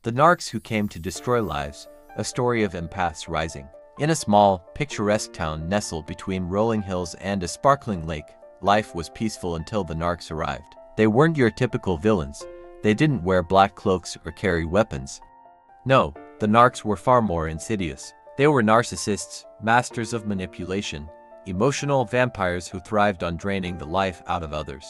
The Narcs Who Came to Destroy Lives, a story of empaths rising. In a small, picturesque town nestled between rolling hills and a sparkling lake, life was peaceful until the Narcs arrived. They weren't your typical villains. They didn't wear black cloaks or carry weapons. No, the Narcs were far more insidious. They were narcissists, masters of manipulation, emotional vampires who thrived on draining the life out of others.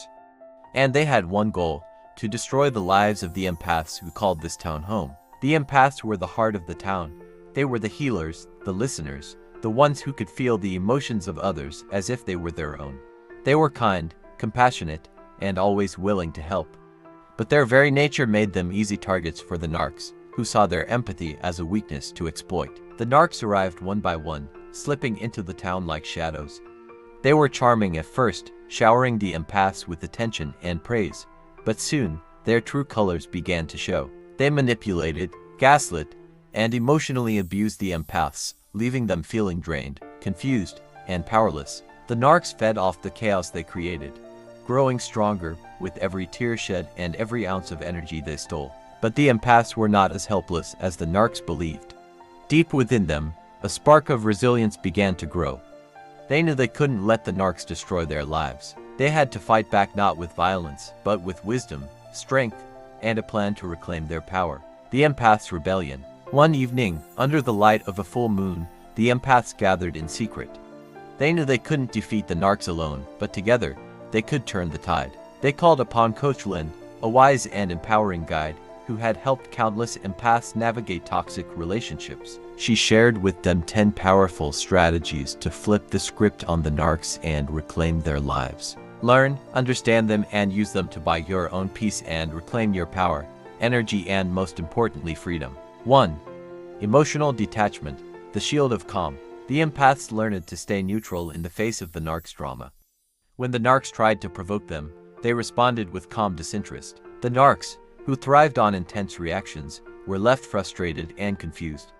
And they had one goal: to destroy the lives of the empaths who called this town home. The empaths were the heart of the town. They were the healers, the listeners, the ones who could feel the emotions of others as if they were their own. They were kind, compassionate, and always willing to help. But their very nature made them easy targets for the Narcs, who saw their empathy as a weakness to exploit. The Narcs arrived one by one, slipping into the town like shadows. They were charming at first, showering the empaths with attention and praise. But soon, their true colors began to show. They manipulated, gaslit, and emotionally abused the empaths, leaving them feeling drained, confused, and powerless. The Narcs fed off the chaos they created, growing stronger with every tear shed and every ounce of energy they stole. But the empaths were not as helpless as the Narcs believed. Deep within them, a spark of resilience began to grow. They knew they couldn't let the Narcs destroy their lives. They had to fight back not with violence, but with wisdom, strength, and a plan to reclaim their power. The Empaths' Rebellion. One evening, under the light of a full moon, the empaths gathered in secret. They knew they couldn't defeat the Narcs alone, but together, they could turn the tide. They called upon Coach Lin, a wise and empowering guide who had helped countless empaths navigate toxic relationships. She shared with them 10 powerful strategies to flip the script on the Narcs and reclaim their lives. Learn, understand them, and use them to buy your own peace and reclaim your power, energy, and most importantly, freedom. 1. Emotional detachment, the shield of calm. The empaths learned to stay neutral in the face of the Narcs drama. When the Narcs tried to provoke them, they responded with calm disinterest. The Narcs, who thrived on intense reactions, were left frustrated and confused.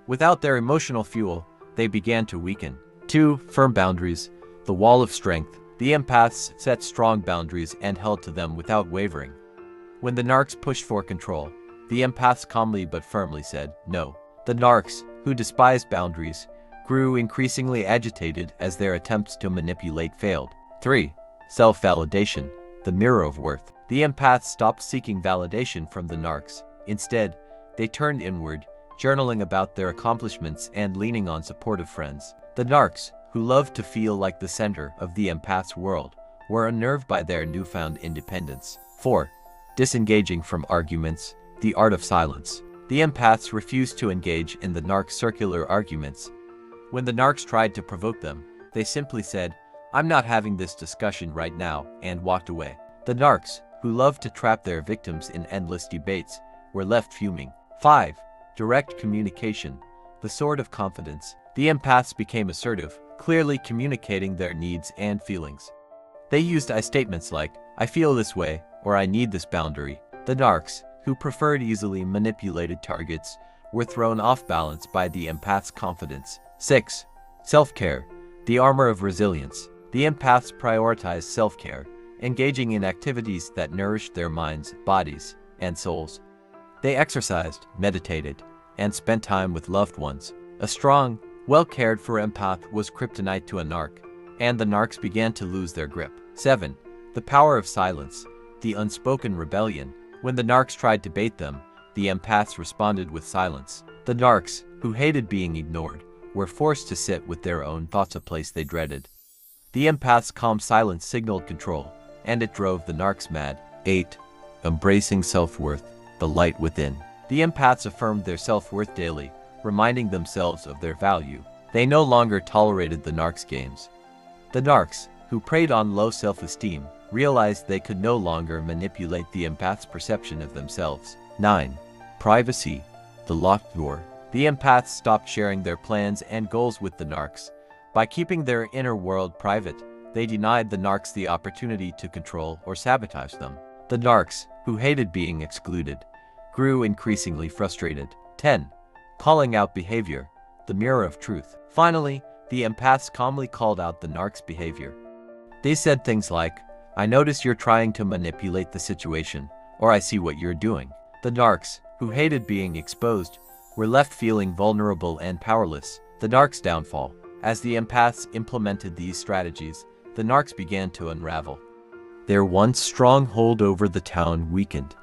Without their emotional fuel, they began to weaken. 2. Firm boundaries, the wall of strength. The empaths set strong boundaries and held to them without wavering. When the Narcs pushed for control, the empaths calmly but firmly said no. The Narcs, who despised boundaries, grew increasingly agitated as their attempts to manipulate failed. 3. Self-validation, the mirror of worth. The empaths stopped seeking validation from the Narcs. Instead, they turned inward, journaling about their accomplishments and leaning on supportive friends. The Narcs, who loved to feel like the center of the empaths' world, were unnerved by their newfound independence. 4. Disengaging from arguments, the art of silence. The empaths refused to engage in the Narcs' circular arguments. When the Narcs tried to provoke them, they simply said, "I'm not having this discussion right now," and walked away. The Narcs, who loved to trap their victims in endless debates, were left fuming. 5. Direct communication, the sword of confidence. The empaths became assertive, clearly communicating their needs and feelings. They used I statements like, "I feel this way," or "I need this boundary." The Narcs, who preferred easily manipulated targets, were thrown off balance by the empaths' confidence. 6. Self-care, the armor of resilience. The empaths prioritized self-care, engaging in activities that nourished their minds, bodies, and souls. They exercised, meditated, and spent time with loved ones. A strong, well-cared-for empath was kryptonite to a Narc, and the Narcs began to lose their grip. 7. The power of silence, the unspoken rebellion. When the Narcs tried to bait them, the empaths responded with silence. The Narcs, who hated being ignored, were forced to sit with their own thoughts, a place they dreaded. The empaths' calm silence signaled control, and it drove the Narcs mad. 8. Embracing self-worth, the light within. The empaths affirmed their self-worth daily, reminding themselves of their value. They no longer tolerated the Narcs' games. The Narcs, who preyed on low self-esteem, realized they could no longer manipulate the empaths' perception of themselves. 9. Privacy, the locked door. The empaths stopped sharing their plans and goals with the Narcs. By keeping their inner world private, they denied the Narcs the opportunity to control or sabotage them. The Narcs, who hated being excluded, grew increasingly frustrated. 10. Calling out behavior, the mirror of truth. Finally, the empaths calmly called out the Narcs' behavior. They said things like, "I notice you're trying to manipulate the situation," or "I see what you're doing." The Narcs, who hated being exposed, were left feeling vulnerable and powerless. The Narcs' downfall. As the empaths implemented these strategies, the Narcs began to unravel. Their once strong hold over the town weakened,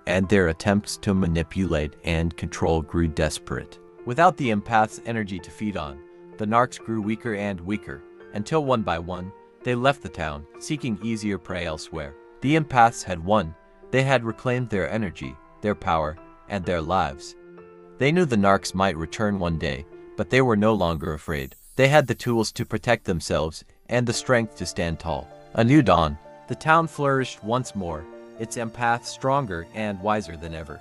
and their attempts to manipulate and control grew desperate. Without the empaths' energy to feed on, the Narcs grew weaker and weaker, until one by one, they left the town, seeking easier prey elsewhere. The empaths had won. They had reclaimed their energy, their power, and their lives. They knew the Narcs might return one day, but they were no longer afraid. They had the tools to protect themselves and the strength to stand tall. A new dawn. The town flourished once more, its empaths stronger and wiser than ever.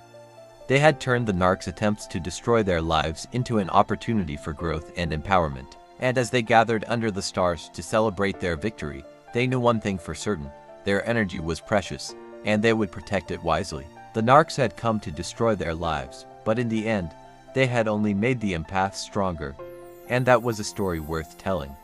They had turned the Narcs' attempts to destroy their lives into an opportunity for growth and empowerment. And as they gathered under the stars to celebrate their victory, they knew one thing for certain: their energy was precious, and they would protect it wisely. The Narcs had come to destroy their lives, but in the end, they had only made the empaths stronger, and that was a story worth telling.